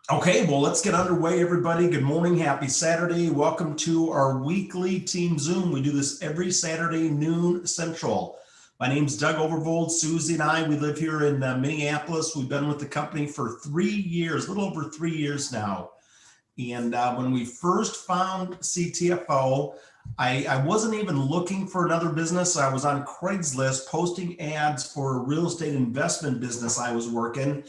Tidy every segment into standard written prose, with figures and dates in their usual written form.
Okay, well, let's get underway, everybody. Good morning. Happy Saturday. Welcome to our weekly team Zoom. We do this every Saturday, noon Central. My name's Doug Overvold. Susie and I, we live here in Minneapolis. We've been with the company for 3 years, a little over 3 years now. And when we first found CTFO, I wasn't even looking for another business. I was on Craigslist posting ads for a real estate investment business I was working,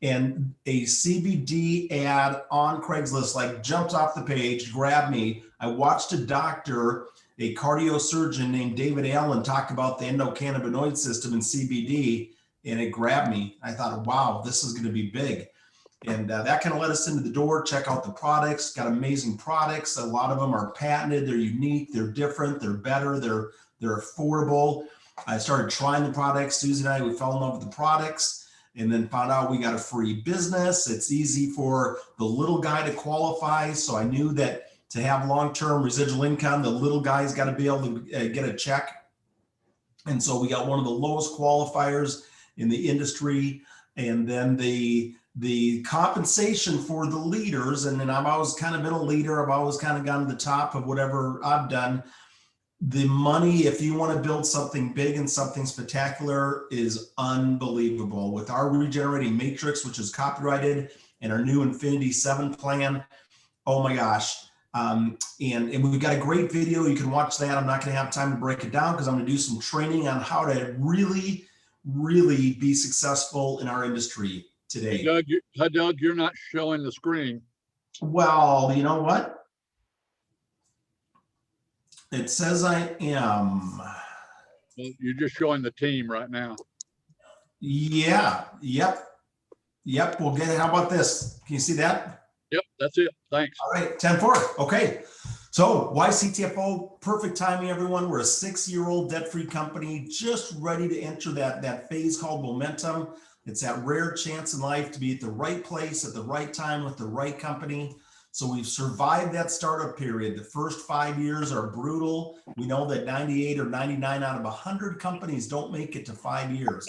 and a CBD ad on Craigslist like jumped off the page, grabbed me. I watched a doctor, a cardio surgeon named David Allen, talk about the endocannabinoid system in CBD, and it grabbed me. I thought, wow, this is going to be big. And that kind of led us into the door. Check out the products. Got amazing products. A lot of them are patented. They're unique. They're different. They're better. They're affordable. I started trying the products. Susie and I, we fell in love with the products, and then found out we got a free business. It's easy for the little guy to qualify. So I knew that to have long-term residual income, the little guy's got to be able to get a check. And so we got one of the lowest qualifiers in the industry. And then the compensation for the leaders, and then I've always kind of been a leader. I've always kind of gone to the top of whatever I've done. The money, if you want to build something big and something spectacular, is unbelievable. With our regenerating matrix, which is copyrighted, and our new Infinity 7 plan, oh my gosh. And we've got a great video. You can watch that. I'm not going to have time to break it down because I'm going to do some training on how to really, really be successful in our industry today. Doug, you're not showing the screen. Well, you know what? It says I am. You're just showing the team right now. Yeah. Yep. We'll get it. How about this? Can you see that? Yep, that's it. Thanks. All right, 10-4. Okay. So why CTFO? Perfect timing, everyone. We're a 6-year-old debt-free company just ready to enter that phase called momentum. It's that rare chance in life to be at the right place at the right time with the right company. So we've survived that startup period. The first 5 years are brutal. We know that 98 or 99 out of 100 companies don't make it to 5 years.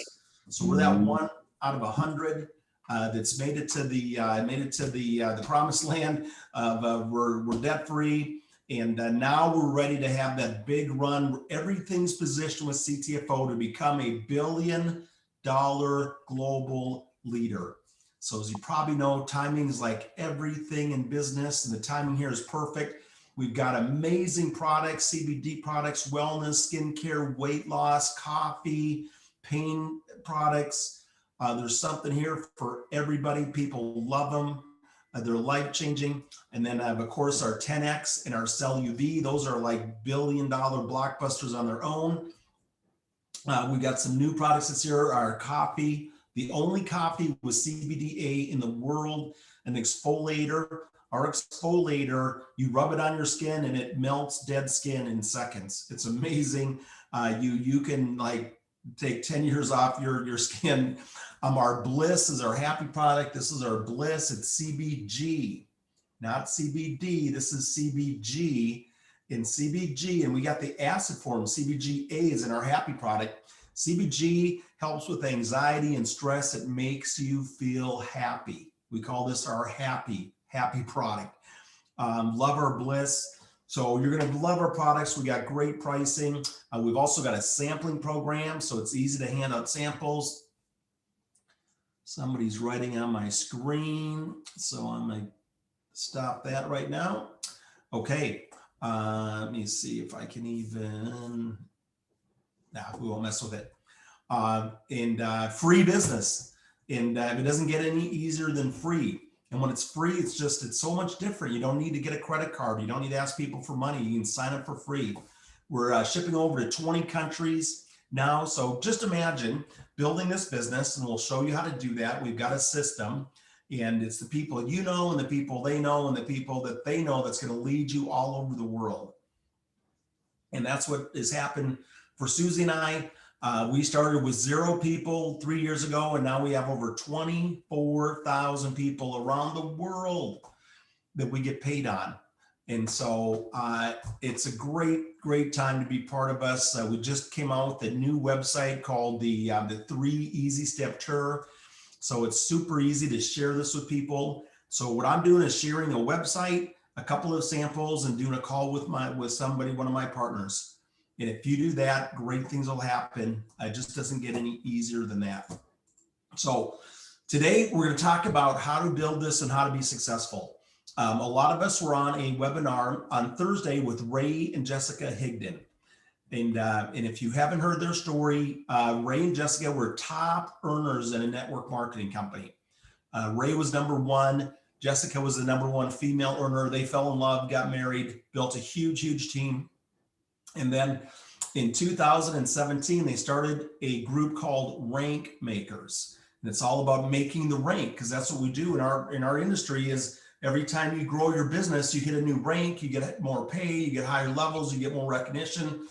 So we're that one out of 100 that's made it to the promised land of we're debt free, and now we're ready to have that big run. Everything's positioned with CTFO to become a $1 billion global leader. So as you probably know, timing is like everything in business, and the timing here is perfect. We've got amazing products, CBD products, wellness, skincare, weight loss, coffee, pain products. There's something here for everybody. People love them. They're life-changing. And then of course, our 10X and our Cell UV. Those are like $1 billion blockbusters on their own. We've got some new products this year. Our coffee, the only coffee with CBDa in the world, an exfoliator. Our exfoliator, you rub it on your skin and it melts dead skin in seconds. It's amazing. You can like take 10 years off your skin. Our Bliss is our happy product. This is our Bliss. It's CBG, not CBD. This is CBG. In CBG, and we got the acid form, CBGA is in our happy product. CBG helps with anxiety and stress. It makes you feel happy. We call this our happy product. Love our Bliss. So you're going to love our products. We got great pricing. We've also got a sampling program, so it's easy to hand out samples. Somebody's writing on my screen, so I'm going to stop that right now. Okay. Let me see if I can even, we won't mess with it. And free business. And it doesn't get any easier than free. And when it's free, it's so much different. You don't need to get a credit card. You don't need to ask people for money. You can sign up for free. We're shipping over to 20 countries now. So just imagine building this business, and we'll show you how to do that. We've got a system. And it's the people you know, and the people they know, and the people that they know that's going to lead you all over the world. And that's what has happened for Susie and I. We started with 0 people 3 years ago, and now we have over 24,000 people around the world that we get paid on. And so it's a great time to be part of us. We just came out with a new website called the 3 Easy Step Tour. So it's super easy to share this with people. So what I'm doing is sharing a website, a couple of samples, and doing a call with somebody, one of my partners. And if you do that, great things will happen. It just doesn't get any easier than that. So today we're going to talk about how to build this and how to be successful. A lot of us were on a webinar on Thursday with Ray and Jessica Higdon. And if you haven't heard their story, Ray and Jessica were top earners in a network marketing company. Ray was #1. Jessica was the #1 female earner. They fell in love, got married, built a huge, huge team. And then in 2017, they started a group called Rank Makers. And it's all about making the rank, because that's what we do in our industry. Is every time you grow your business, you hit a new rank, you get more pay, you get higher levels, you get more recognition.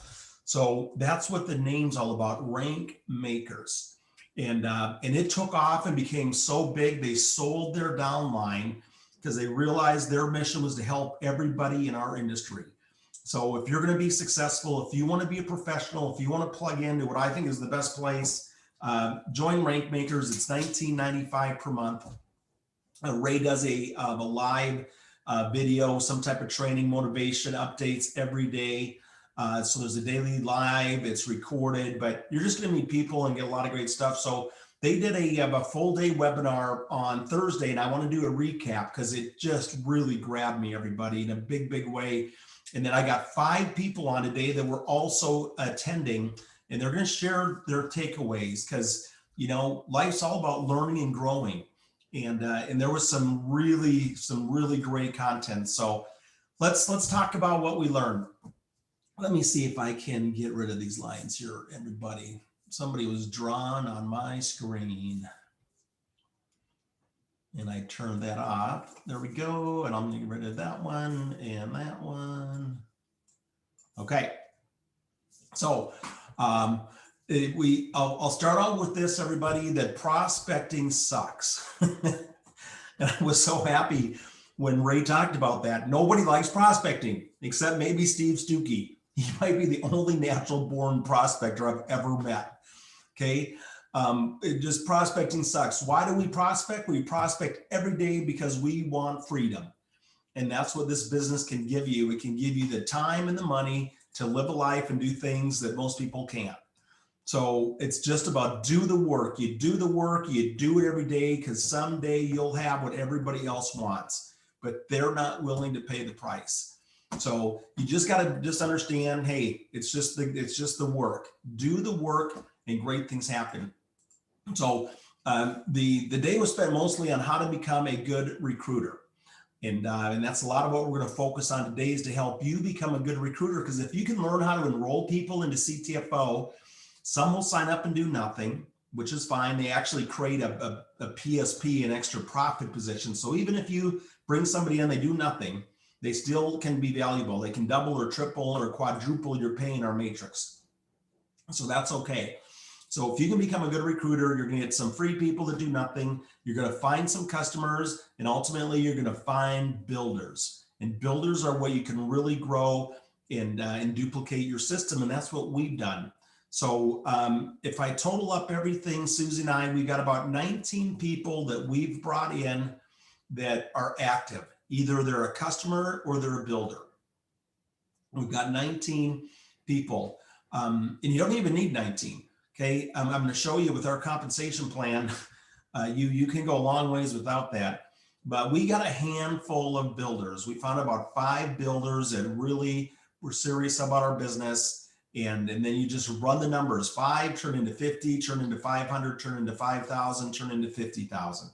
So that's what the name's all about, Rank Makers. And it took off and became so big, they sold their downline because they realized their mission was to help everybody in our industry. So if you're going to be successful, if you want to be a professional, if you want to plug into what I think is the best place, join Rank Makers. It's $19.95 per month. Ray does a live video, some type of training, motivation updates every day. So there's a daily live, it's recorded, but you're just going to meet people and get a lot of great stuff. So they did a full day webinar on Thursday, and I want to do a recap because it just really grabbed me, everybody, in a big, big way. And then I got 5 people on today that were also attending, and they're going to share their takeaways because, you know, life's all about learning and growing. And there was some really great content. So let's talk about what we learned. Let me see if I can get rid of these lines here, everybody. Somebody was drawn on my screen. And I turned that off. There we go. And I'm going to get rid of that one and that one. Okay. So I'll start out with this, everybody, that prospecting sucks. And I was so happy when Ray talked about that. Nobody likes prospecting except maybe Steve Stuckey. He might be the only natural born prospector I've ever met. Okay. Just prospecting sucks. Why do we prospect? We prospect every day because we want freedom. And that's what this business can give you. It can give you the time and the money to live a life and do things that most people can't. So it's just about do the work. You do the work, you do it every day, because someday you'll have what everybody else wants, but they're not willing to pay the price. So you just got to just understand, hey, it's just the work. Do the work and great things happen. So the day was spent mostly on how to become a good recruiter. And that's a lot of what we're going to focus on today, is to help you become a good recruiter. Because if you can learn how to enroll people into CTFO, some will sign up and do nothing, which is fine. They actually create a PSP, an extra profit position. So even if you bring somebody in, they do nothing, they still can be valuable. They can double or triple or quadruple your pay in our matrix. So that's okay. So if you can become a good recruiter, you're going to get some free people that do nothing. You're going to find some customers, and ultimately you're going to find builders. And builders are where you can really grow and duplicate your system. And that's what we've done. So if I total up everything, Susie and I, we've got about 19 people that we've brought in that are active. Either they're a customer or they're a builder. We've got 19 people, and you don't even need 19. Okay, I'm going to show you with our compensation plan. You can go a long ways without that, but we got a handful of builders. We found about 5 builders that really were serious about our business, and then you just run the numbers. 5 turn into 50, turn into 500, turn into 5,000, turn into 50,000,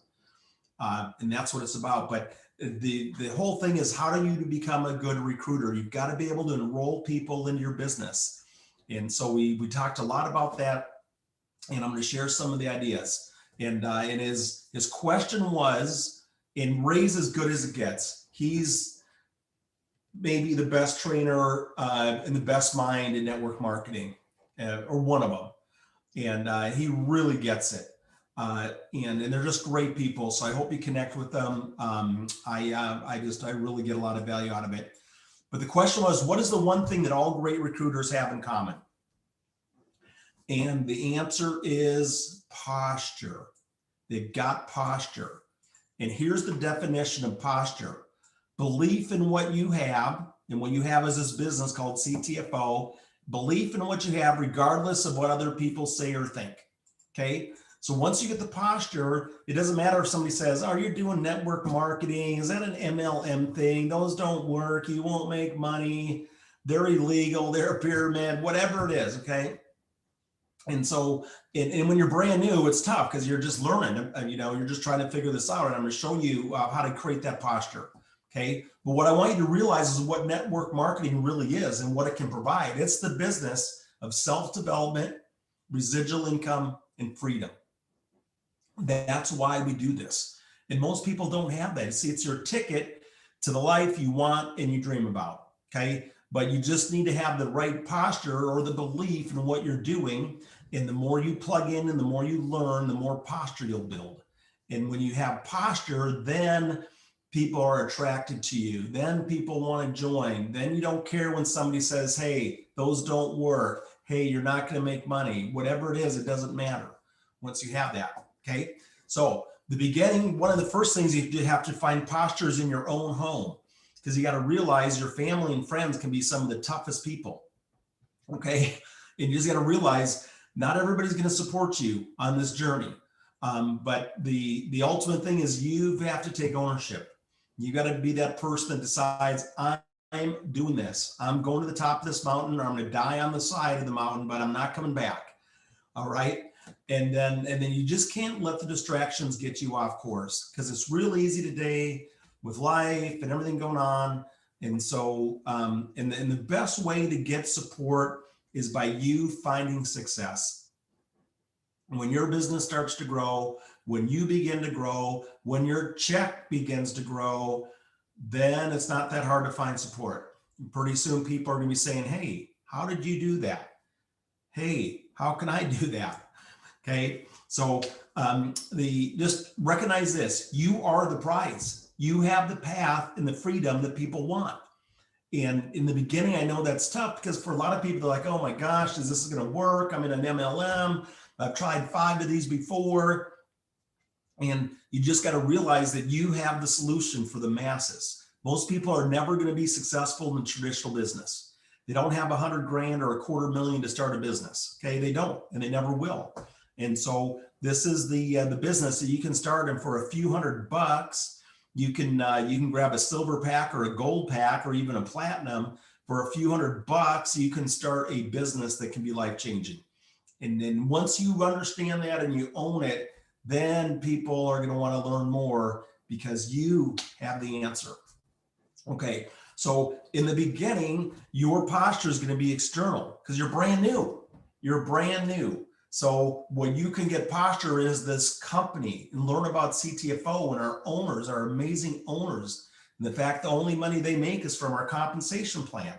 and that's what it's about. But the whole thing is, how do you become a good recruiter? You've got to be able to enroll people into your business. And so we talked a lot about that, and I'm going to share some of the ideas. And his question was, and Ray's as good as it gets. He's maybe the best trainer and the best mind in network marketing, or one of them. And he really gets it. And they're just great people. So I hope you connect with them. I really get a lot of value out of it. But the question was, what is the one thing that all great recruiters have in common? And the answer is posture. They've got posture. And here's the definition of posture: belief in what you have, and what you have is this business called CTFO, belief in what you have, regardless of what other people say or think. Okay. So once you get the posture, it doesn't matter if somebody says, oh, you're doing network marketing. Is that an MLM thing? Those don't work. You won't make money. They're illegal. They're a pyramid, whatever it is. Okay. And so, and when you're brand new, it's tough because you're just learning, you're just trying to figure this out. And I'm going to show you how to create that posture. Okay. But what I want you to realize is what network marketing really is and what it can provide. It's the business of self-development, residual income, and freedom. That's why we do this. And most people don't have that. See, it's your ticket to the life you want and you dream about. Okay. But you just need to have the right posture or the belief in what you're doing. And the more you plug in and the more you learn, the more posture you'll build. And when you have posture, then people are attracted to you. Then people want to join. Then you don't care when somebody says, hey, those don't work. Hey, you're not going to make money. Whatever it is, it doesn't matter once you have that. Okay. So the beginning, one of the first things you have to find postures in your own home, because you got to realize your family and friends can be some of the toughest people. Okay. And you just got to realize not everybody's going to support you on this journey. But the ultimate thing is you have to take ownership. You got to be that person that decides, I'm doing this. I'm going to the top of this mountain, or I'm going to die on the side of the mountain, but I'm not coming back. All right. And then you just can't let the distractions get you off course, because it's real easy today with life and everything going on. And so, and the best way to get support is by you finding success. When your business starts to grow, when you begin to grow, when your check begins to grow, then it's not that hard to find support. Pretty soon people are going to be saying, hey, how did you do that? Hey, how can I do that? Okay. So just recognize this: you are the prize. You have the path and the freedom that people want. And in the beginning, I know that's tough, because for a lot of people, they're like, oh my gosh, is this going to work? I'm in an MLM. I've tried 5 of these before. And you just got to realize that you have the solution for the masses. Most people are never going to be successful in traditional business. They don't have 100 grand or $250,000 to start a business. Okay. They don't, and they never will. And so this is the business that you can start, and for a few $100, you can grab a silver pack or a gold pack or even a platinum. For a few $100, you can start a business that can be life-changing. And then once you understand that and you own it, then people are going to want to learn more because you have the answer. Okay. So in the beginning, your posture is going to be external because you're brand new. You're brand new. So what you can get posture is this company, and learn about CTFO and our owners, our amazing owners. And the fact the only money they make is from our compensation plan.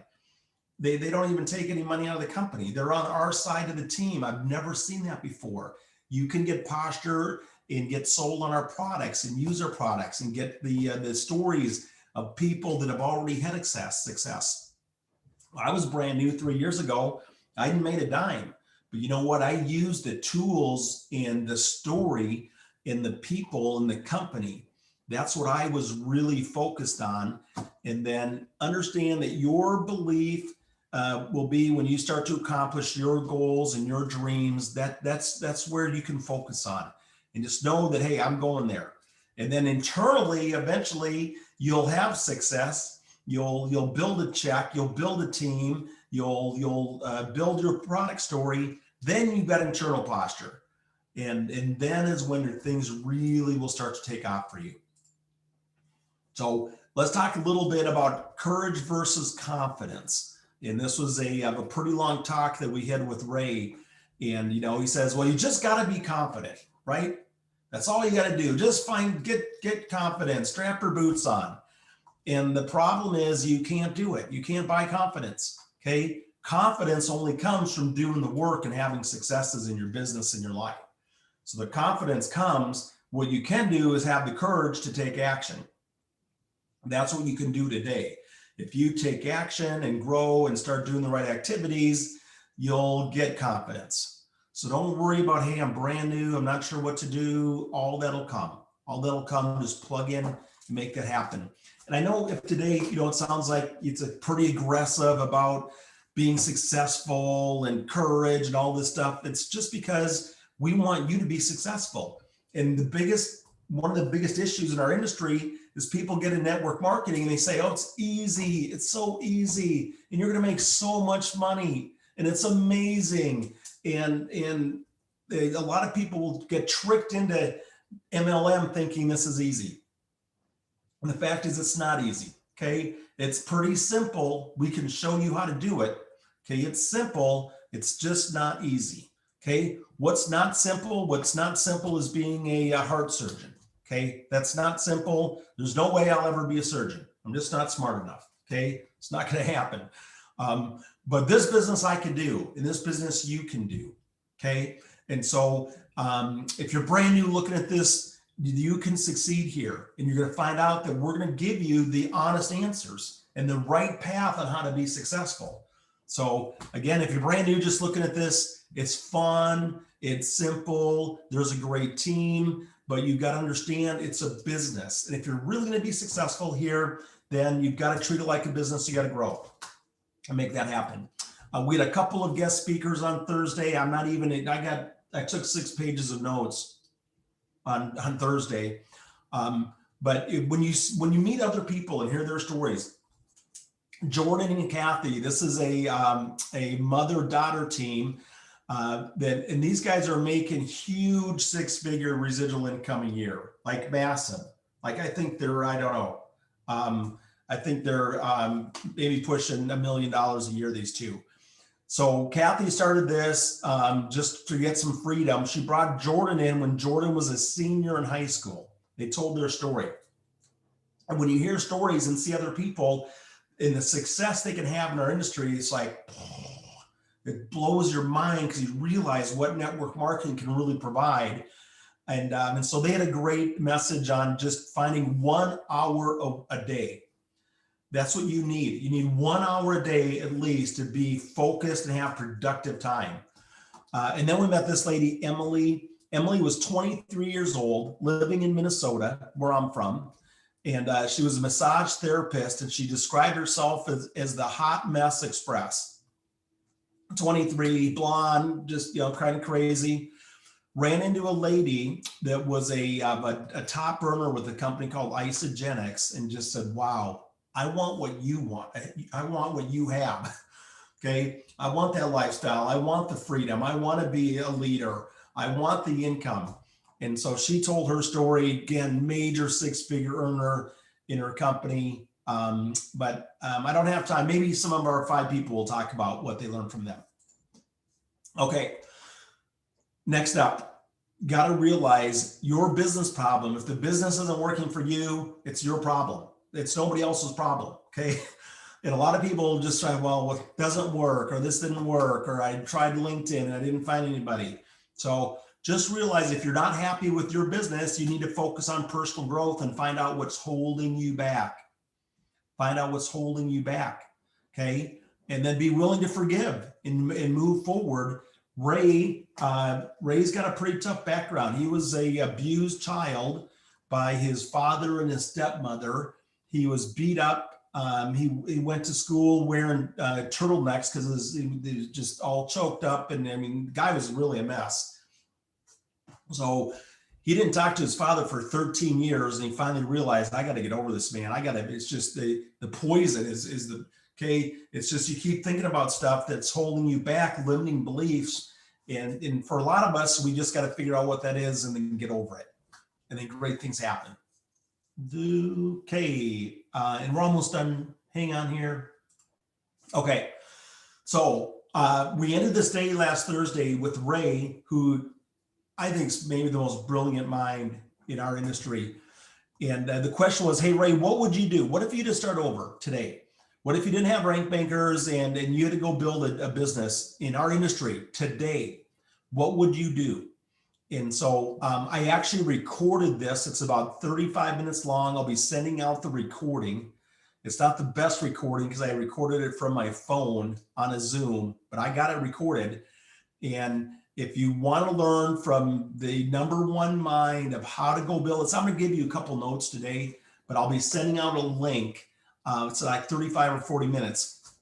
They don't even take any money out of the company. They're on our side of the team. I've never seen that before. You can get posture and get sold on our products and use our products and get the stories of people that have already had success. I was brand new 3 years ago. I hadn't made a dime. But you know what? I used the tools and the story and the people and the company. That's what I was really focused on. And then understand that your belief will be when you start to accomplish your goals and your dreams. That's where you can focus on. And just know that, hey, I'm going there. And then internally, eventually, you'll have success. You'll build a check. You'll build a team. You'll build your product story. Then you've got internal posture, and then is when things really will start to take off for you. So let's talk a little bit about courage versus confidence. And this was a pretty long talk that we had with Ray. And he says, well, you just got to be confident, right? That's all you got to do. Just get confidence, strap your boots on. And the problem is you can't do it. You can't buy confidence. Okay. Confidence only comes from doing the work and having successes in your business and your life. So the confidence comes, what you can do is have the courage to take action. That's what you can do today. If you take action and grow and start doing the right activities, you'll get confidence. So don't worry about, hey, I'm brand new, I'm not sure what to do. All that'll come. All that'll come, just plug in and make that happen. And I know if today, it sounds like it's a pretty aggressive about being successful and courage and all this stuff. It's just because we want you to be successful. And one of the biggest issues in our industry is people get in network marketing and they say, oh, it's easy. It's so easy. And you're going to make so much money. And it's amazing. And a lot of people will get tricked into MLM thinking this is easy. And the fact is, it's not easy. Okay. It's pretty simple. We can show you how to do it. Okay. It's simple. It's just not easy. Okay. What's not simple? What's not simple is being a heart surgeon. Okay. That's not simple. There's no way I'll ever be a surgeon. I'm just not smart enough. Okay. It's not going to happen. But this business I can do, and this business you can do. Okay. And so if you're brand new looking at this, you can succeed here, and you're going to find out that we're going to give you the honest answers and the right path on how to be successful. So again, if you're brand new, just looking at this, it's fun, it's simple, there's a great team, but you've got to understand it's a business. And if you're really going to be successful here, then you've got to treat it like a business. You got to grow and make that happen. We had a couple of guest speakers on Thursday. I took 6 pages of notes on Thursday. But when you meet other people and hear their stories, Jordan and Kathy, this is a mother-daughter team and these guys are making huge 6-figure residual income a year, like massive. Like I think they're, I don't know. I think they're maybe pushing $1 million a year, these two. So Kathy started this just to get some freedom. She brought Jordan in when Jordan was a senior in high school. They told their story. And when you hear stories and see other people and the success they can have in our industry, it's like, it blows your mind because you realize what network marketing can really provide. And so they had a great message on just finding 1 hour a day. That's what you need. You need 1 hour a day at least to be focused and have productive time. And then we met this lady, Emily. Emily was 23 years old, living in Minnesota, where I'm from. And she was a massage therapist, and she described herself as the hot mess express. 23, blonde, just kind of crazy. Ran into a lady that was a top earner with a company called Isogenics, and just said, wow, I want what you want. I want what you have. Okay. I want that lifestyle. I want the freedom. I want to be a leader. I want the income. And so she told her story, again, major 6-figure earner in her company. But I don't have time. Maybe some of our 5 people will talk about what they learned from them. Okay. Next up, got to realize your business problem. If the business isn't working for you, it's your problem. It's nobody else's problem. Okay. And a lot of people just try, well, what doesn't work, or this didn't work, or I tried LinkedIn and I didn't find anybody. So just realize if you're not happy with your business, you need to focus on personal growth and find out what's holding you back. Find out what's holding you back. Okay. And then be willing to forgive and move forward. Ray's got a pretty tough background. He was a abused child by his father and his stepmother. He was beat up. He went to school wearing turtlenecks because he was just all choked up. And I mean, the guy was really a mess. So he didn't talk to his father for 13 years. And he finally realized, I got to get over this, man. It's just the poison is the, okay. It's just, you keep thinking about stuff that's holding you back, limiting beliefs. And for a lot of us, we just got to figure out what that is and then get over it. And then great things happen. Okay. And we're almost done. Hang on here. Okay. So we ended this day last Thursday with Ray, who I think is maybe the most brilliant mind in our industry. And the question was, hey, Ray, what would you do? What if you just start over today? What if you didn't have rank bankers and you had to go build a business in our industry today? What would you do? And so I actually recorded this. It's about 35 minutes long. I'll be sending out the recording. It's not the best recording because I recorded it from my phone on a Zoom, but I got it recorded. And if you want to learn from the #1 mind of how to go build it, so I'm going to give you a couple notes today, but I'll be sending out a link. It's like 35 or 40 minutes,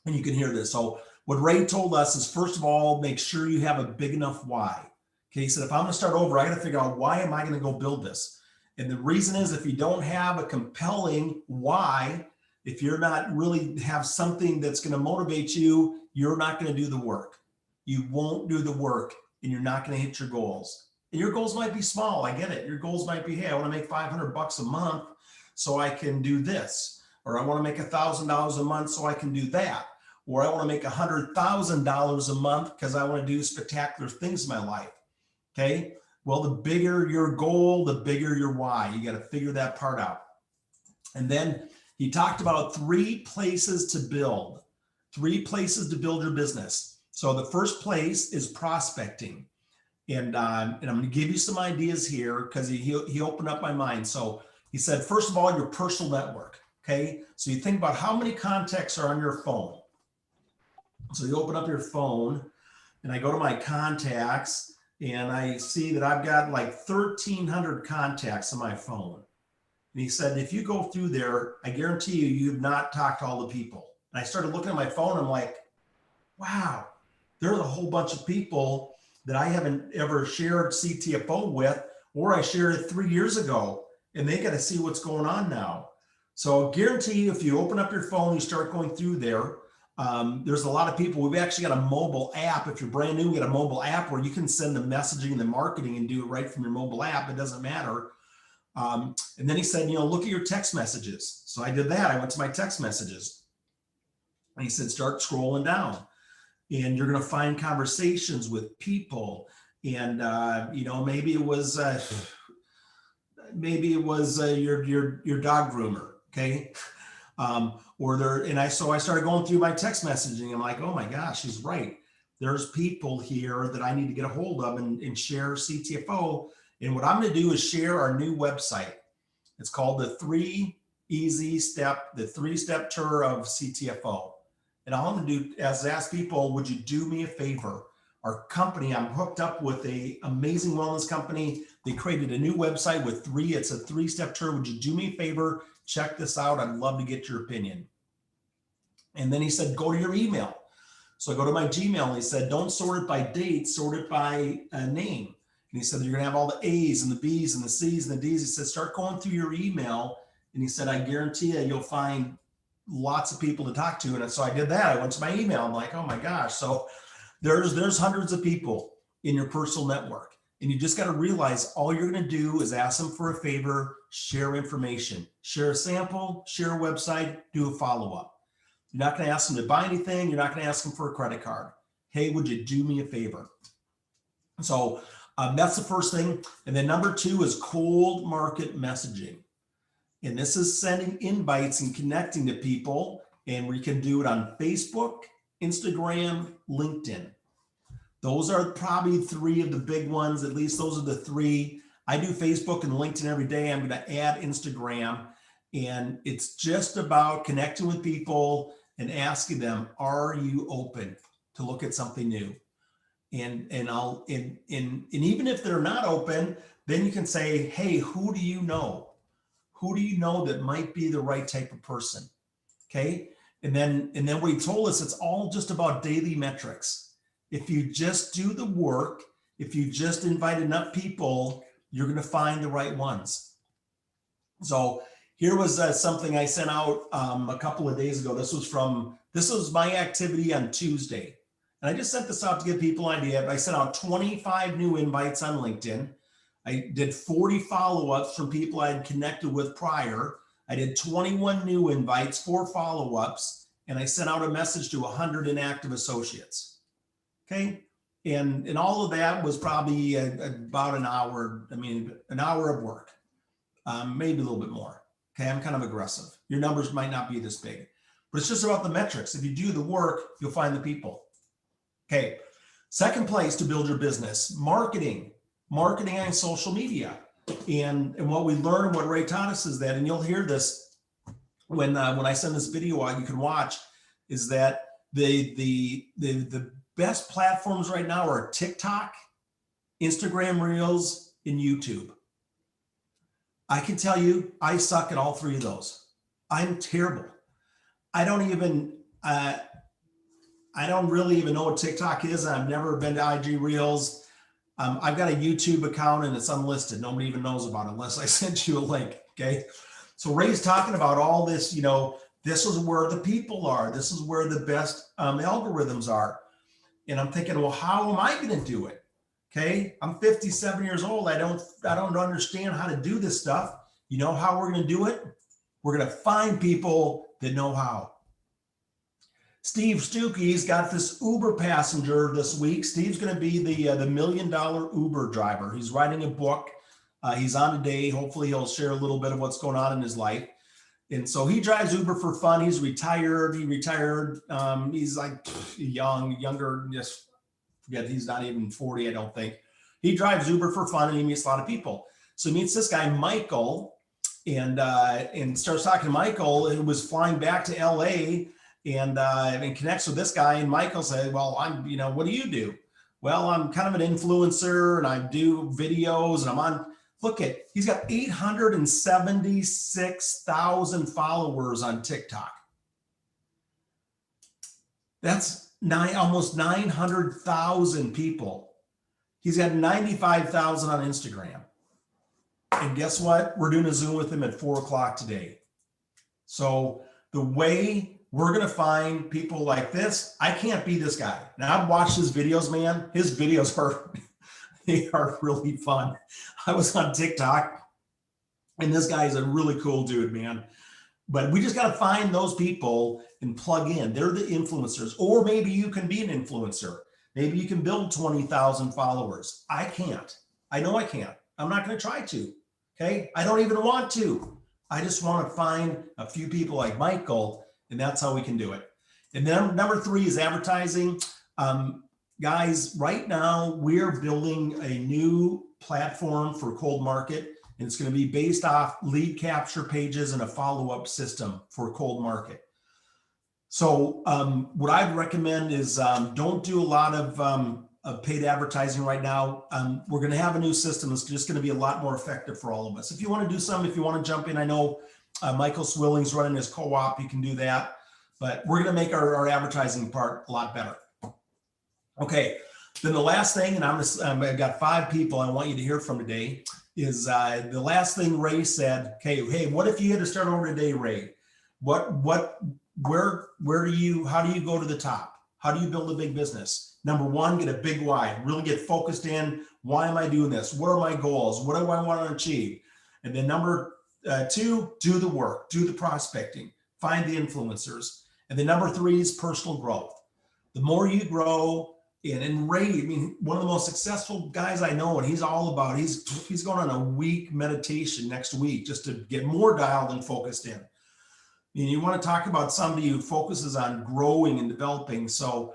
and you can hear this. So what Ray told us is, first of all, make sure you have a big enough why. Okay, he said, if I'm going to start over, I got to figure out, why am I going to go build this? And the reason is, if you don't have a compelling why, if you're not really have something that's going to motivate you, you're not going to do the work. You won't do the work, and you're not going to hit your goals. And your goals might be small. I get it. Your goals might be, hey, I want to make $500 a month so I can do this, or I want to make $1,000 a month so I can do that, or I want to make $100,000 a month because I want to do spectacular things in my life. Okay. Well, the bigger your goal, the bigger your why. You got to figure that part out. And then he talked about 3 places to build, 3 places to build your business. So the first place is prospecting. And I'm going to give you some ideas here because he opened up my mind. So he said, first of all, your personal network. Okay. So you think about how many contacts are on your phone. So you open up your phone, and I go to my contacts, and I see that I've got like 1,300 contacts on my phone. And he said, if you go through there, I guarantee you, you've not talked to all the people. And I started looking at my phone. I'm like, wow, there's a whole bunch of people that I haven't ever shared CTFO with, or I shared it 3 years ago, and they got to see what's going on now. So I guarantee you, if you open up your phone, you start going through there, there's a lot of people. We've actually got a mobile app. If you're brand new, we got a mobile app where you can send the messaging and the marketing and do it right from your mobile app. It doesn't matter. And then he said, look at your text messages. So I did that. I went to my text messages, and he said, start scrolling down, and you're going to find conversations with people. And, maybe it was your dog groomer. Okay. So I started going through my text messaging. I'm like, oh my gosh, he's right. There's people here that I need to get a hold of and share CTFO. And what I'm going to do is share our new website. It's called the 3-step tour of CTFO. And all I'm going to do is ask people, would you do me a favor? Our company, I'm hooked up with a amazing wellness company. They created a new website with it's a 3-step tour. Would you do me a favor? Check this out. I'd love to get your opinion. And then he said, go to your email. So I go to my Gmail, and he said, don't sort it by date, sort it by name. And he said, you're going to have all the A's and the B's and the C's and the D's. He said, start going through your email. And he said, I guarantee you'll find lots of people to talk to. And so I did that. I went to my email. I'm like, oh my gosh. So there's hundreds of people in your personal network. And you just got to realize all you're going to do is ask them for a favor, share information, share a sample, share a website, do a follow-up. You're not going to ask them to buy anything. You're not going to ask them for a credit card. Hey, would you do me a favor? So that's the first thing. And then number 2 is cold market messaging. And this is sending invites and connecting to people. And we can do it on Facebook, Instagram, LinkedIn. Those are probably 3 of the big ones. At least those are the 3. I do Facebook and LinkedIn every day. I'm going to add Instagram. And it's just about connecting with people and asking them, are you open to look at something new? And even if they're not open, then you can say, hey, who do you know? Who do you know that might be the right type of person? Okay. And then what he told us, it's all just about daily metrics. If you just do the work, if you just invite enough people, you're going to find the right ones. So here was something I sent out a couple of days ago. This was my activity on Tuesday. And I just sent this out to give people an idea. I sent out 25 new invites on LinkedIn. I did 40 follow-ups from people I had connected with prior. I did 21 new invites, 4 follow-ups, and I sent out a message to 100 inactive associates. Okay. And all of that was probably about an hour. An hour of work, maybe a little bit more. Okay. I'm kind of aggressive. Your numbers might not be this big, but it's just about the metrics. If you do the work, you'll find the people. Okay. Second place to build your business, marketing on social media. And what we learned, what Ray taught us is that, and you'll hear this when I send this video out, you can watch, is that the best platforms right now are TikTok, Instagram Reels, and YouTube. I can tell you, I suck at all three of those. I'm terrible. I don't really even know what TikTok is. I've never been to IG Reels. I've got a YouTube account and it's unlisted. Nobody even knows about it unless I sent you a link. Okay. So Ray's talking about all this, this is where the people are. This is where the best algorithms are. And I'm thinking, well, how am I going to do it? Okay. I'm 57 years old. I don't understand how to do this stuff. You know how we're going to do it? We're going to find people that know how. Steve Stuckey's got this Uber passenger this week. Steve's going to be the $1 million Uber driver. He's writing a book. He's on today. Hopefully he'll share a little bit of what's going on in his life. And so he drives Uber for fun. He's retired. He's like younger, just forget, he's not even 40, I don't think. He drives Uber for fun and he meets a lot of people. So he meets this guy, Michael, and starts talking to Michael, who was flying back to LA and connects with this guy. And Michael said, well, what do you do? Well, I'm kind of an influencer and I do videos and he's got 876,000 followers on TikTok. That's almost 900,000 people. He's got 95,000 on Instagram. And guess what? We're doing a Zoom with him at 4:00 today. So the way we're going to find people like this, I can't be this guy. Now I've watched his videos, man. His videos they are really fun. I was on TikTok and this guy is a really cool dude, man. But we just got to find those people and plug in. They're the influencers. Or maybe you can be an influencer. Maybe you can build 20,000 followers. I can't. I know I can't. I'm not going to try to. Okay. I don't even want to. I just want to find a few people like Michael, and that's how we can do it. And then number 3 is advertising. Guys, right now we're building a new platform for cold market, and it's going to be based off lead capture pages and a follow-up system for cold market. So what I'd recommend is don't do a lot of paid advertising right now. We're going to have a new system that's just going to be a lot more effective for all of us. If you want to do something, if you want to jump in, I know Michael Swilling's running his co-op. You can do that, but we're going to make our advertising part a lot better. Okay, then the last thing, and I've got 5 people I want you to hear from today, is the last thing Ray said. Okay, hey, what if you had to start over today, Ray? How do you go to the top? How do you build a big business? Number 1, get a big why, really get focused in. Why am I doing this? What are my goals? What do I want to achieve? And then number 2, do the work, do the prospecting, find the influencers. And then number 3 is personal growth. The more you grow, and Ray, I mean, one of the most successful guys I know, and he's all about, he's going on a week meditation next week just to get more dialed and focused in. And you want to talk about somebody who focuses on growing and developing. So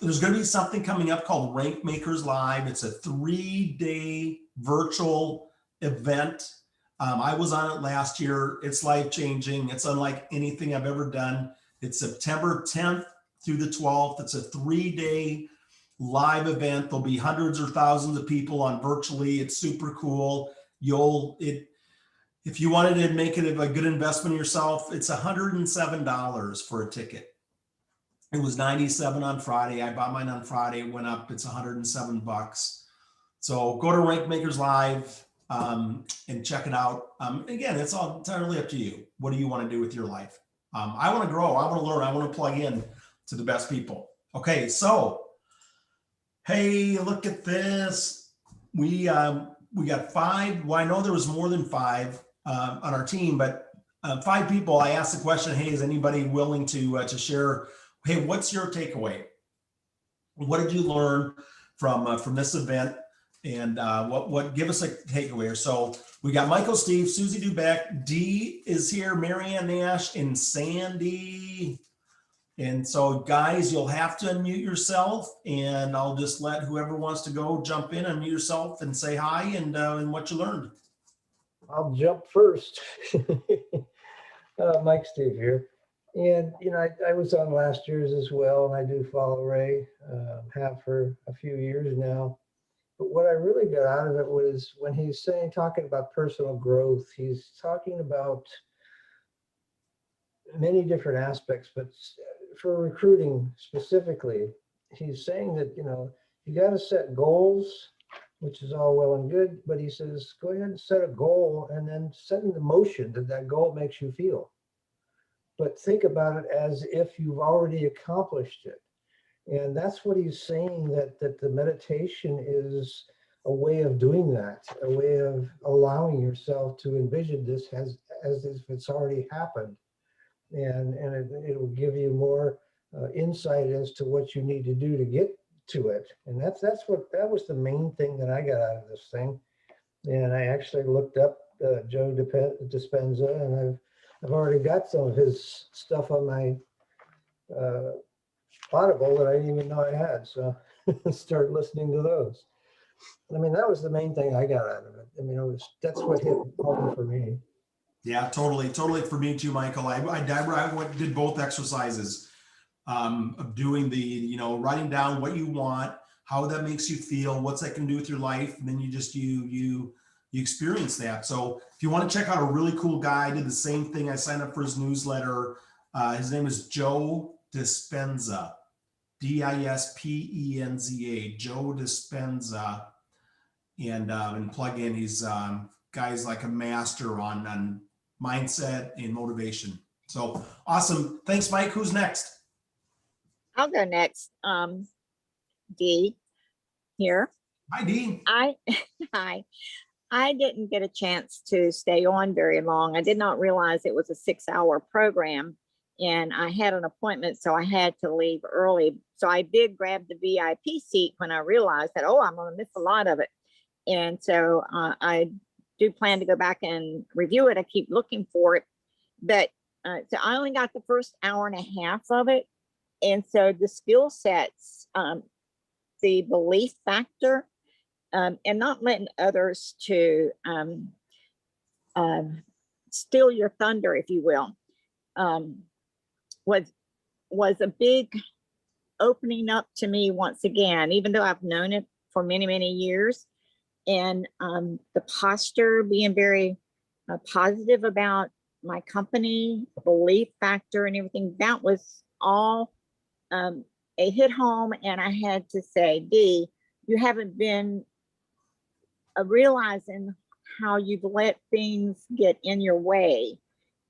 there's going to be something coming up called Rank Makers Live. It's a 3-day virtual event. I was on it last year. It's life-changing. It's unlike anything I've ever done. It's September 10th through the 12th. It's a 3-day live event. There'll be hundreds or thousands of people on virtually. It's super cool. If you wanted to make it a good investment in yourself, it's $107 for a ticket. It was $97 on Friday. I bought mine on Friday. It went up. It's $107. So go to Rank Makers Live and check it out. Again, it's all entirely up to you. What do you want to do with your life? I want to grow. I want to learn. I want to plug in to the best people. Okay, so hey, look at this. We got 5. Well, I know there was more than 5 on our team, but 5 people. I asked the question, hey, is anybody willing to share? Hey, what's your takeaway? What did you learn from this event? And what give us a takeaway? So we got Michael, Steve, Susie Dubeck, Dee is here, Marianne Nash, and Sandy. And so guys, you'll have to unmute yourself, and I'll just let whoever wants to go jump in, unmute yourself and say hi and what you learned. I'll jump first. Mike, Steve here. And, I was on last year's as well, and I do follow Ray, have for a few years now. But what I really got out of it was when he's talking about personal growth, he's talking about many different aspects, but for recruiting specifically, he's saying that, you got to set goals, which is all well and good, but he says, go ahead and set a goal and then set an emotion that goal makes you feel. But think about it as if you've already accomplished it. And that's what he's saying, that the meditation is a way of doing that, a way of allowing yourself to envision this as if it's already happened. And it will give you more insight as to what you need to do to get to it. And that was the main thing that I got out of this thing. And I actually looked up Joe Dispenza, and I've already got some of his stuff on my Audible that I didn't even know I had. So start listening to those. I mean, that was the main thing I got out of it. I mean, that's what hit home for me. Yeah, totally for me too, Michael. I did both exercises of doing the, writing down what you want, how that makes you feel, what's that can do with your life, and then you experience that. So if you want to check out a really cool guy, I did the same thing. I signed up for his newsletter. His name is Joe Dispenza, Dispenza, Joe Dispenza, and plug in. He's guy's like a master on mindset and motivation. So awesome. Thanks, Mike. Who's next? I'll go next. Dee here. Hi, Dee. Hi. I didn't get a chance to stay on very long. I did not realize it was a 6-hour program, and I had an appointment, so I had to leave early. So I did grab the VIP seat when I realized that, I'm going to miss a lot of it. And so I do plan to go back and review it. I keep looking for it, but so I only got the first hour and a half of it. And so the skill sets, the belief factor, and not letting others to steal your thunder, if you will, was a big opening up to me once again, even though I've known it for many, many years. And the posture, being very positive about my company, belief factor and everything, that was all a hit home. And I had to say, Dee, you haven't been realizing how you've let things get in your way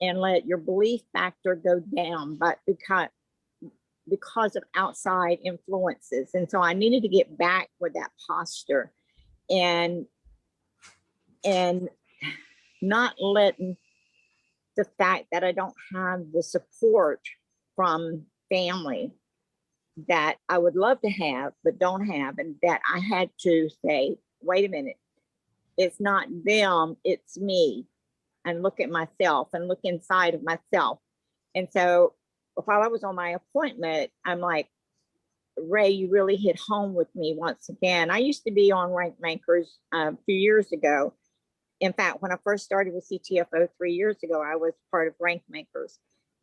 and let your belief factor go down, but because of outside influences. And so I needed to get back with that posture and not letting the fact that I don't have the support from family that I would love to have, but don't have, and that I had to say, wait a minute, it's not them, it's me, and look at myself and look inside of myself. And so while I was on my appointment, I'm like, Ray, you really hit home with me once again. I used to be on Rank Makers a few years ago. In fact, when I first started with CTFO 3 years ago, I was part of Rank Makers.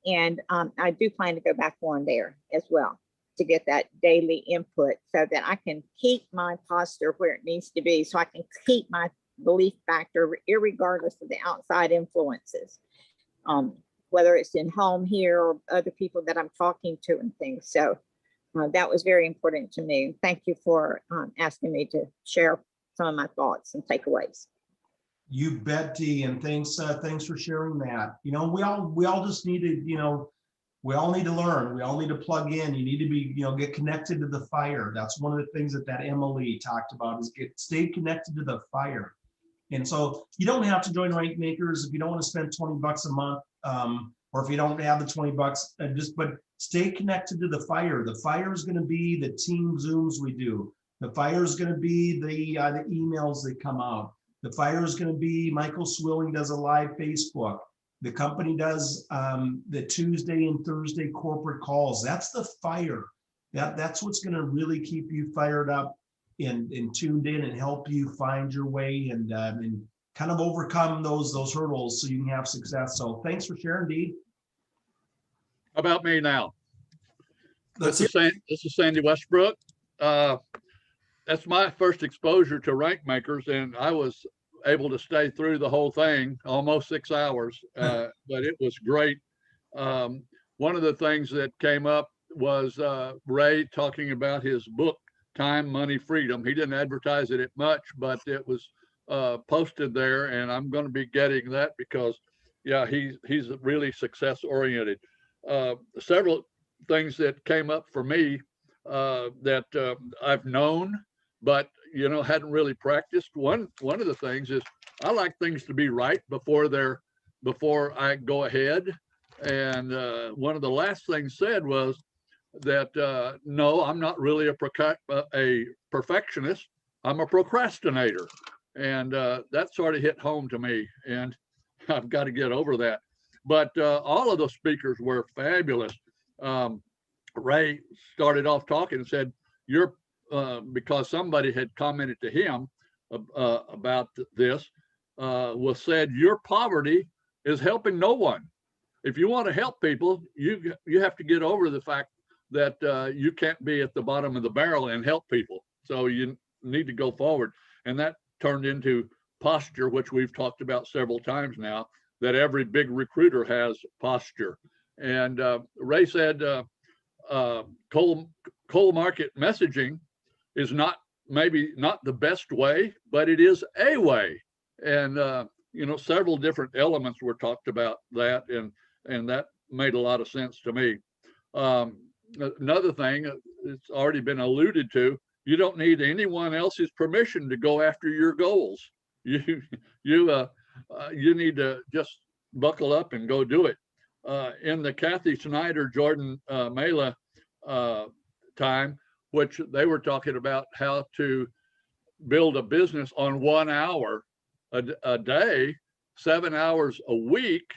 And I do plan to go back on there as well to get that daily input so that I can keep my posture where it needs to be, so I can keep my belief factor irregardless of the outside influences, whether it's in home here or other people that I'm talking to and things. So that was very important to me. Thank you for asking me to share some of my thoughts and takeaways. You bet, Dee, and thanks for sharing that. We all just need to, we all need to learn. We all need to plug in. You need to be, get connected to the fire. That's one of the things that Emily talked about, is stay connected to the fire. And so you don't have to join Rank Makers if you don't want to spend $20 a month, or if you don't have the $20, but stay connected to the fire. The fire is going to be the team Zooms we do. The fire is going to be the emails that come out. The fire is going to be Michael Swilling does a live Facebook. The company does the Tuesday and Thursday corporate calls. That's the fire. That's what's going to really keep you fired up and tuned in and help you find your way and kind of overcome those hurdles so you can have success. So thanks for sharing, Dee. About me now. Let's This is Sandy Westbrook. That's my first exposure to rank makers, and I was able to stay through the whole thing, almost 6 hours, but it was great. One of the things that came up was Ray talking about his book, Time, Money, Freedom. He didn't advertise it much, but it was posted there, and I'm going to be getting that because, yeah, he's really success oriented. Several things that came up for me that I've known, but hadn't really practiced. One of the things is I like things to be right before I go ahead. And one of the last things said was that no, I'm not really a perfectionist. I'm a procrastinator, and that sort of hit home to me. And I've got to get over that. But all of the speakers were fabulous. Ray started off talking and said, "You're." Because somebody had commented to him about this, was said, your poverty is helping no one. If you want to help people, you have to get over the fact that you can't be at the bottom of the barrel and help people. So you need to go forward. And that turned into posture, which we've talked about several times now, that every big recruiter has posture. And Ray said, coal market messaging is maybe not the best way, but it is a way. And several different elements were talked about that, and that made a lot of sense to me. Another thing, it's already been alluded to, you don't need anyone else's permission to go after your goals. You need to just buckle up and go do it. In the Kathy Snyder, Jordan Mela time, which they were talking about how to build a business on 1 hour a day, 7 hours a week.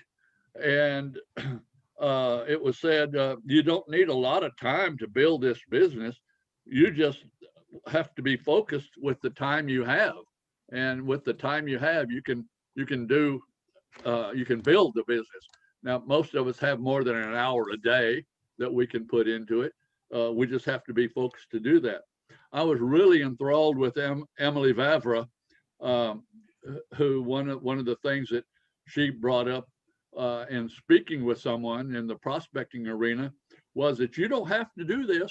And it was said, you don't need a lot of time to build this business. You just have to be focused with the time you have. And with the time you have, you can build the business. Now, most of us have more than an hour a day that we can put into it. We just have to be focused to do that. I was really enthralled with Emily Vavra, who one of the things that she brought up in speaking with someone in the prospecting arena was that you don't have to do this,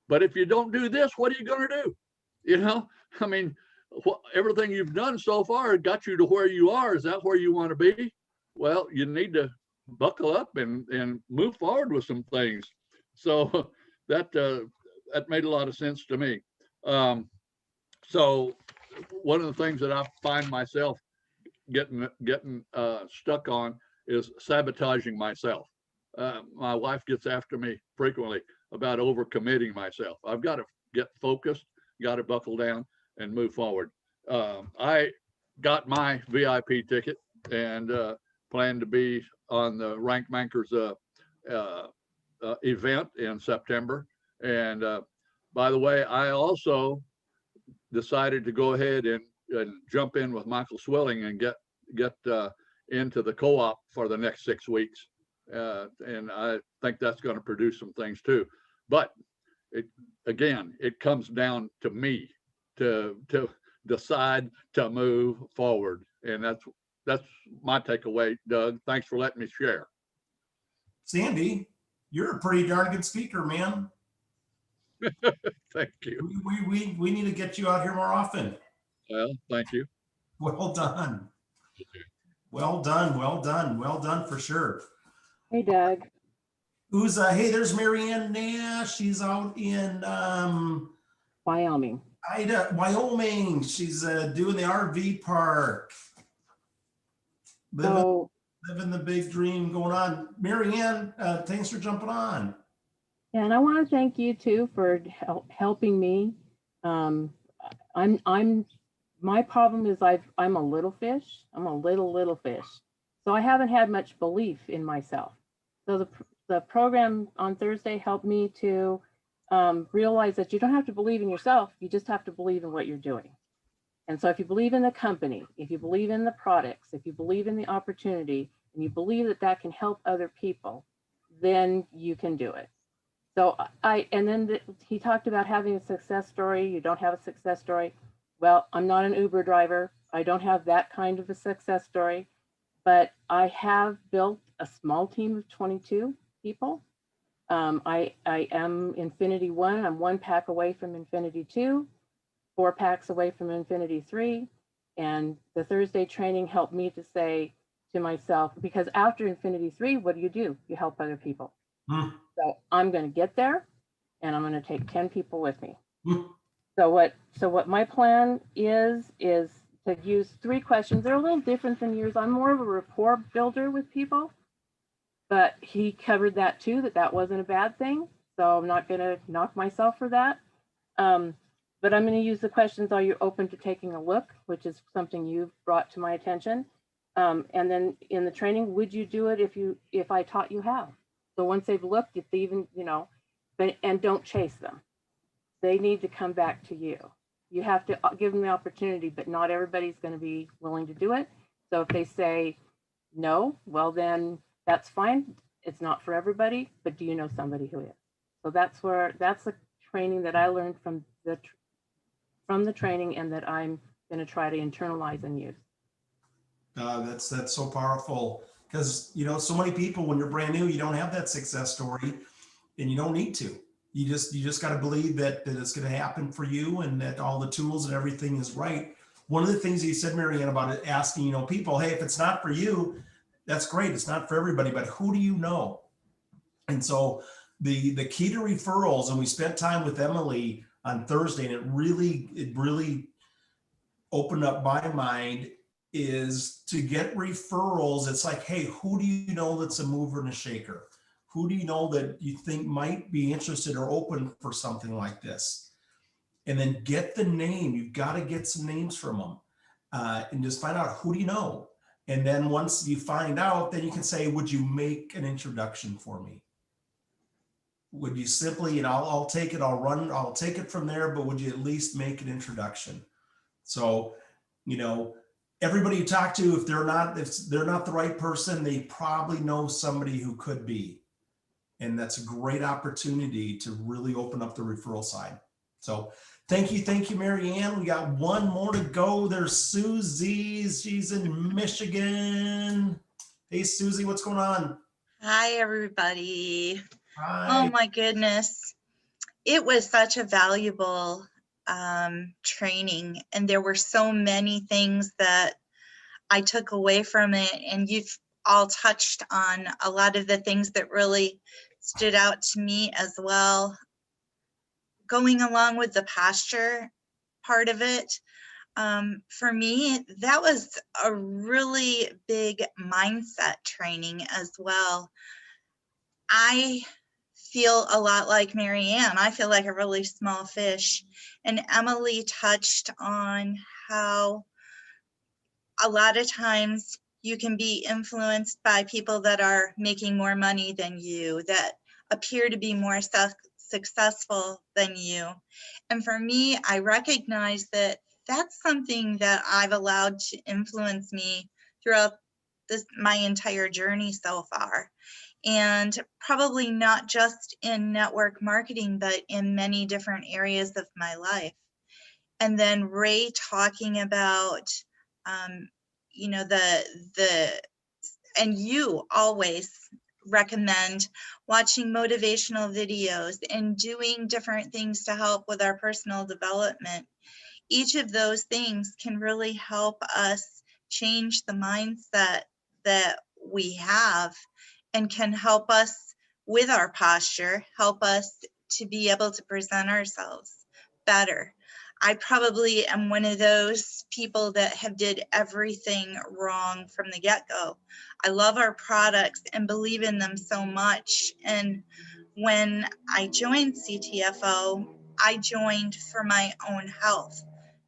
but if you don't do this, what are you going to do? I mean, everything you've done so far got you to where you are. Is that where you want to be? Well, you need to buckle up and move forward with some things. So that made a lot of sense to me. So one of the things that I find myself getting stuck on is sabotaging myself. My wife gets after me frequently about overcommitting myself. I've got to get focused, got to buckle down and move forward. I got my VIP ticket and plan to be on the Rank Bankers event in September. And by the way, I also decided to go ahead and jump in with Michael Swilling and get into the co-op for the next 6 weeks. And I think that's going to produce some things too. But it comes down to me to decide to move forward. And that's my takeaway, Doug. Thanks for letting me share. Sandy, you're a pretty darn good speaker, man. Thank you. We need to get you out here more often. Well, thank you. Well done. Well done. Well done. Well done for sure. Hey, Doug. Hey, there's Marianne Nash. She's out in Wyoming. Wyoming. She's doing the RV park. Living the big dream going on. Marianne, thanks for jumping on. Yeah, and I want to thank you too for helping me. My problem is I'm a little fish. I'm a little fish. So I haven't had much belief in myself. So the program on Thursday helped me to realize that you don't have to believe in yourself. You just have to believe in what you're doing. And so if you believe in the company, if you believe in the products, if you believe in the opportunity, and you believe that that can help other people, then you can do it. So he talked about having a success story. You don't have a success story. Well, I'm not an Uber driver. I don't have that kind of a success story, but I have built a small team of 22 people. I am Infinity 1. I'm 1 pack away from Infinity 2, 4 packs away from Infinity 3. And the Thursday training helped me to say to myself, because after Infinity 3, what do? You help other people. Hmm. So I'm going to get there, and I'm going to take 10 people with me. Hmm. So what my plan is to use 3 questions. They're a little different than yours. I'm more of a rapport builder with people, but he covered that too, that wasn't a bad thing. So I'm not going to knock myself for that. But I'm going to use the questions, are you open to taking a look, which is something you've brought to my attention. And then in the training, would you do it if I taught you how? So once they've looked, if they even, and don't chase them. They need to come back to you. You have to give them the opportunity, but not everybody's going to be willing to do it. So if they say no, well, then that's fine. It's not for everybody, but do you know somebody who is? So that's the training that I learned from the training, and that I'm going to try to internalize and use. That's so powerful, because so many people, when you're brand new, you don't have that success story, and you don't need to. You just got to believe that it's going to happen for you, and that all the tools and everything is right. One of the things you said, Marianne, about it, asking people, hey, if it's not for you, that's great. It's not for everybody, but who do you know? And so the key to referrals, and we spent time with Emily on Thursday, and it really opened up my mind, is to get referrals. It's like, hey, who do you know that's a mover and a shaker? Who do you know that you think might be interested or open for something like this? And then get the name. You've got to get some names from them, and just find out, who do you know? And then once you find out, then you can say, would you make an introduction for me? Would you simply, I'll take it, I'll take it from there, but would you at least make an introduction? So, everybody you talk to, if they're not the right person, they probably know somebody who could be. And that's a great opportunity to really open up the referral side. So thank you, Marianne. We got one more to go. There's Susie. She's in Michigan. Hey, Susie, what's going on? Hi, everybody. Hi. Oh my goodness. It was such a valuable training, and there were so many things that I took away from it, and you've all touched on a lot of the things that really stood out to me as well. Going along with the posture part of it, for me, that was a really big mindset training as well. I feel a lot like Marianne. I feel like a really small fish. And Emily touched on how a lot of times you can be influenced by people that are making more money than you, that appear to be more successful than you. And for me, I recognize that that's something that I've allowed to influence me throughout my entire journey so far. And probably not just in network marketing, but in many different areas of my life. And then Ray talking about, and you always recommend watching motivational videos and doing different things to help with our personal development. Each of those things can really help us change the mindset that we have, and can help us with our posture, help us to be able to present ourselves better. I probably am one of those people that have did everything wrong from the get-go. I love our products and believe in them so much. And when I joined CTFO, I joined for my own health,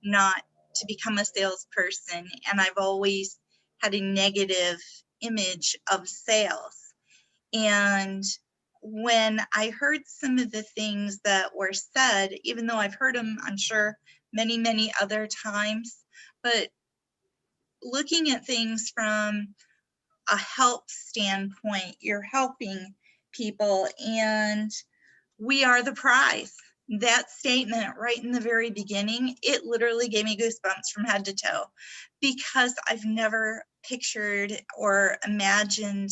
not to become a salesperson. And I've always had a negative image of sales. And when I heard some of the things that were said, even though I've heard them, I'm sure, many, many other times, but looking at things from a help standpoint, you're helping people, and we are the prize. That statement right in the very beginning, it literally gave me goosebumps from head to toe, because I've never pictured or imagined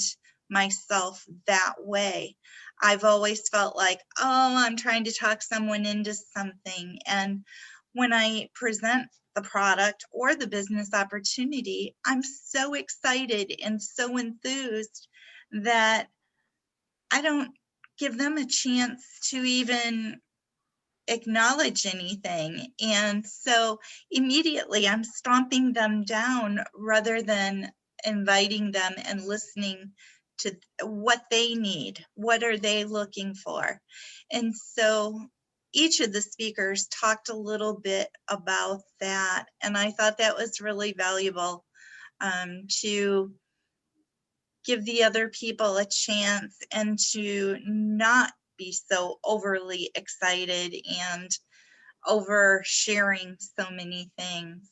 myself that way. I've always felt like, oh, I'm trying to talk someone into something. And when I present the product or the business opportunity, I'm so excited and so enthused that I don't give them a chance to even acknowledge anything. And so immediately I'm stomping them down rather than inviting them and listening to what they need. What are they looking for? And so each of the speakers talked a little bit about that. And I thought that was really valuable, to give the other people a chance and to not be so overly excited and oversharing so many things.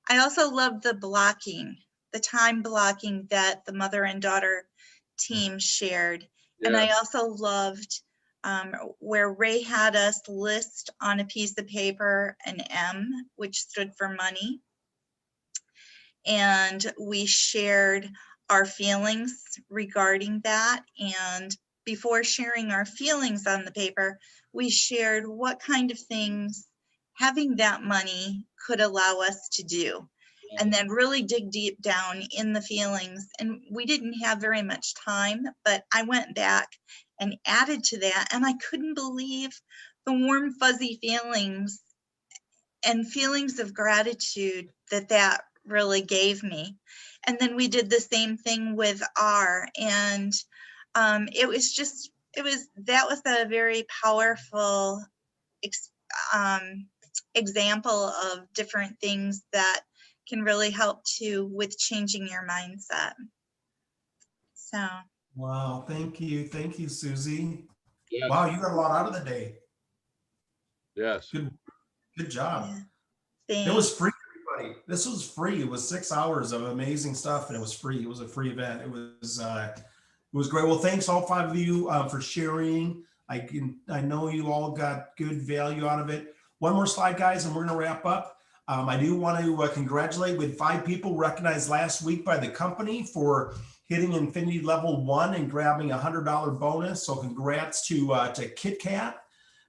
I also love the blocking, the time blocking that the mother and daughter team shared. And I Yes. also loved where Ray had us list on a piece of paper an M, which stood for money. And we shared our feelings regarding that. And before sharing our feelings on the paper, we shared what kind of things having that money could allow us to do. And then really dig deep down in the feelings. And we didn't have very much time, but I went back and added to that. And I couldn't believe the warm, fuzzy feelings and feelings of gratitude that that really gave me. And then we did the same thing with R, and it was a very powerful example of different things that can really help too with changing your mindset. So Wow, thank you, Susie. Yes. Wow, you got a lot out of the day. Yes. Good job. yeah, It was thanks. free, everybody. This was free. It was 6 hours of amazing stuff, and it was free. It was a free event. It was great. Well, thanks all 5 of you for sharing. I know you all got good value out of it. One more slide, guys, and we're going to wrap up. I do want to congratulate with 5 people recognized last week by the company for hitting Infinity Level 1 and grabbing a $100 bonus. So congrats to KitKat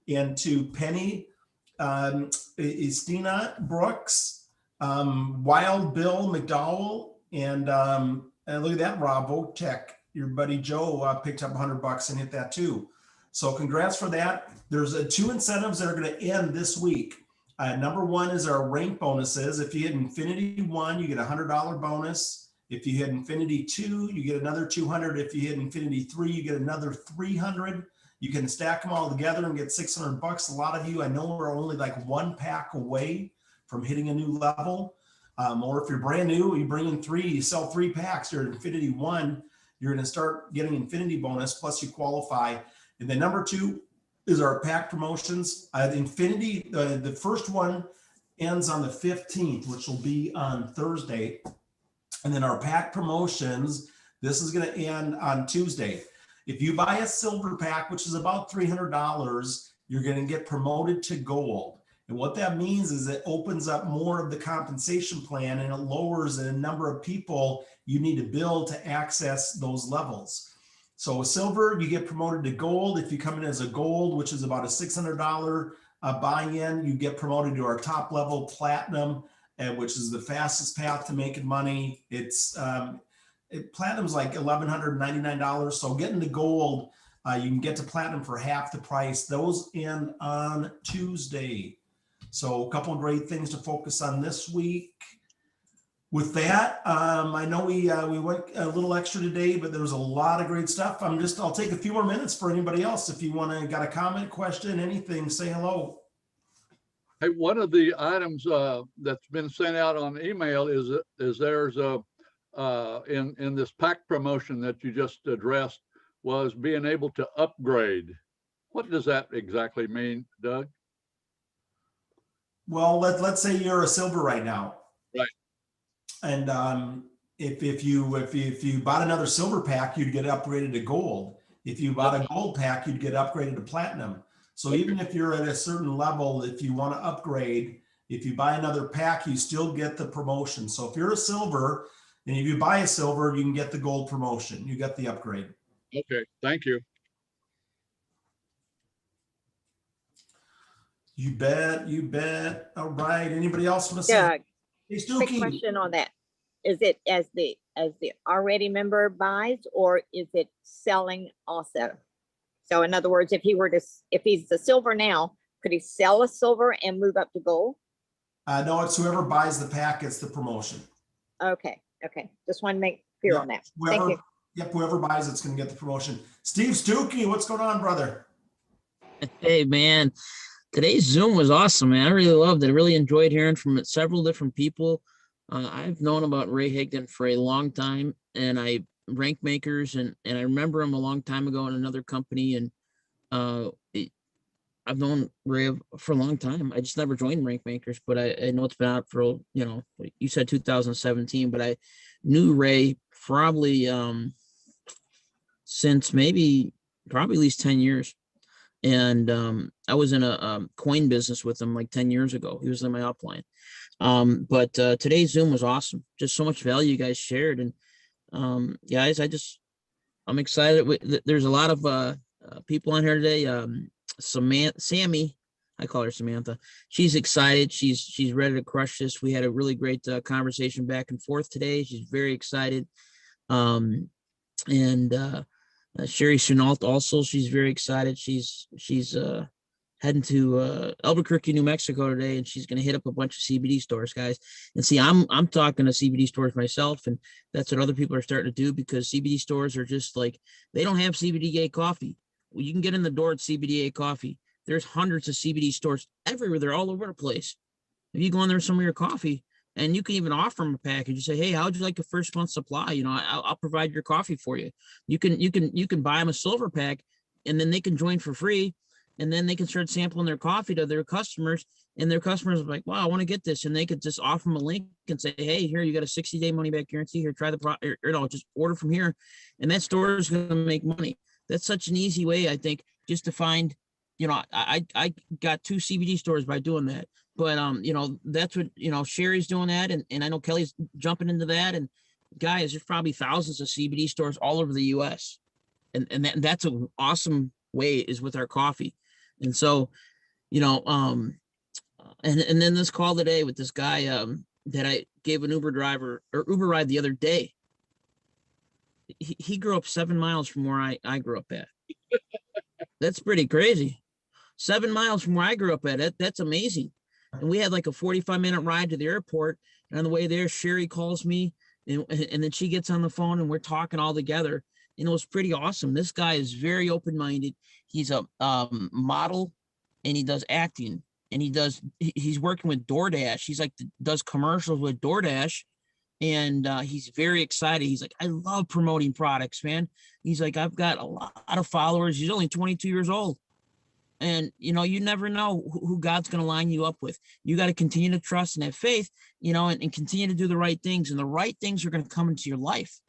and to Penny, Istina Brooks, Wild Bill McDowell, and look at that, Rob Votek, your buddy Joe picked up $100 and hit that too. So congrats for that. There's 2 incentives that are going to end this week. Number 1 is our rank bonuses. If you hit Infinity 1, you get a $100 bonus. If you hit Infinity 2, you get another 200. If you hit Infinity 3, you get another 300. You can stack them all together and get $600. A lot of you, I know, are only like 1 pack away from hitting a new level. Or if you're brand new, you bring in 3, you sell 3 packs, you're at Infinity 1, you're going to start getting Infinity bonus, plus you qualify. And then number 2 is our pack promotions. Infinity, the first one ends on the 15th, which will be on Thursday. And then our pack promotions, this is going to end on Tuesday. If you buy a silver pack, which is about $300, you're going to get promoted to gold. And what that means is it opens up more of the compensation plan and it lowers the number of people you need to build to access those levels. So with silver, you get promoted to gold. If you come in as a gold, which is about a $600 buy-in, you get promoted to our top level platinum, which is the fastest path to making money. Platinum's like $1,199. So getting to gold, you can get to platinum for half the price. Those end on Tuesday. So a couple of great things to focus on this week. With that, I know we went a little extra today, but there was a lot of great stuff. I'll take a few more minutes for anybody else. If you got a comment, question, anything, say hello. Hey, one of the items that's been sent out on email is there's a in this pack promotion that you just addressed was being able to upgrade. What does that exactly mean, Doug? Well, let's say you're a silver right now. Right. And if you bought another silver pack, you'd get upgraded to gold. If you bought a gold pack, you'd get upgraded to platinum. So even if you're at a certain level, if you want to upgrade, if you buy another pack, you still get the promotion. So if you're a silver, and if you buy a silver, you can get the gold promotion. You get the upgrade. Okay, thank you. You bet. You bet. All right. Anybody else want to say? Doug, Hey, quick Stookie. question on that. Is it as the already member buys, or is it selling also? So in other words, if he's the silver now, could he sell a silver and move up to gold? No, it's whoever buys the pack gets the promotion. Okay. Just want to make clear Yep. on that. Whoever, Thank you. Yep, whoever buys it's going to get the promotion. Steve Stookie, what's going on, brother? Hey, man, today's Zoom was awesome, man. I really loved it. I really enjoyed hearing from several different people. I've known about Ray Higdon for a long time, and rank makers, and I remember him a long time ago in another company, and I've known Ray for a long time. I just never joined rank makers, but I know it's been out for, you said 2017, but I knew Ray probably since probably at least 10 years. And I was in a coin business with him like 10 years ago. He was in my upline. But today's Zoom was awesome. Just so much value you guys shared. And guys, I'm excited. There's a lot of people on here today. Sammy, I call her Samantha. She's excited. She's ready to crush this. We had a really great conversation back and forth today. She's very excited. Sherry Chenault also, she's very excited. She's heading to Albuquerque, New Mexico today, and she's going to hit up a bunch of CBD stores, guys. And see, I'm talking to CBD stores myself, and that's what other people are starting to do, because CBD stores are just like, they don't have CBDA coffee. Well, you can get in the door at CBDA coffee. There's hundreds of CBD stores everywhere. They're all over the place. If you go in there with some of your coffee, and you can even offer them a package. You say, hey, how would you like a first month supply? I'll provide your coffee for you. You can buy them a silver pack, and then they can join for free. And then they can start sampling their coffee to their customers, and their customers are like, wow, I want to get this. And they could just offer them a link and say, hey, here, you got a 60-day money back guarantee. Here, try the product, or just order from here. And that store is going to make money. That's such an easy way, I think, just to find, I got 2 CBD stores by doing that. But, that's what, Sherry's doing that. And I know Kelly's jumping into that. And guys, there's probably thousands of CBD stores all over the US. And that's an awesome way, is with our coffee. And so, and then this call today with this guy that I gave an Uber ride the other day. He grew up 7 miles from where I grew up at. That's pretty crazy. 7 miles from where I grew up at. That's amazing. And we had like a 45-minute ride to the airport. And on the way there, Sherry calls me, and then she gets on the phone, and we're talking all together. And it was pretty awesome. This guy is very open-minded. He's a model, and he does acting, and he's working with DoorDash. He's like does commercials with DoorDash. And he's very excited. He's like, I love promoting products, man. He's like, I've got a lot of followers. He's only 22 years old. And, you never know who God's going to line you up with. You got to continue to trust and have faith, and continue to do the right things. And the right things are going to come into your life.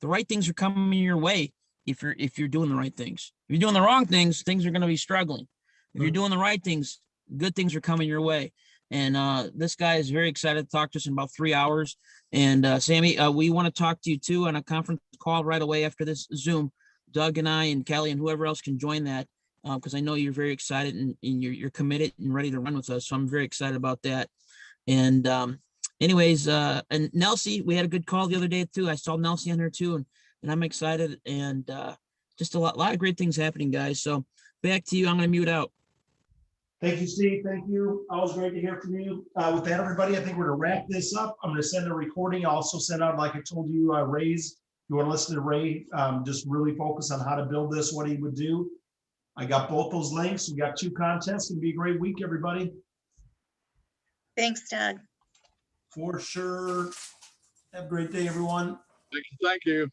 The right things are coming your way if you're doing the right things. If you're doing the wrong things, things are going to be struggling. If you're doing the right things, good things are coming your way. And this guy is very excited to talk to us in about 3 hours. And Sammy, we want to talk to you too on a conference call right away after this Zoom. Doug and I and Kelly and whoever else can join that, because I know you're very excited and you're committed and ready to run with us. So I'm very excited about that. And anyways, and Nelsie, we had a good call the other day too. I saw Nelsie on there too, and I'm excited. And just a lot of great things happening, guys. So back to you. I'm going to mute out. Thank you, Steve. Thank you. Always great to hear from you. With that, everybody, I think we're going to wrap this up. I'm going to send a recording. I'll also send out, like I told you, Ray's. If you want to listen to Ray, just really focus on how to build this, what he would do. I got both those links. We got 2 contests. It's going to be a great week, everybody. Thanks, Doug. For sure. Have a great day, everyone. Thank you.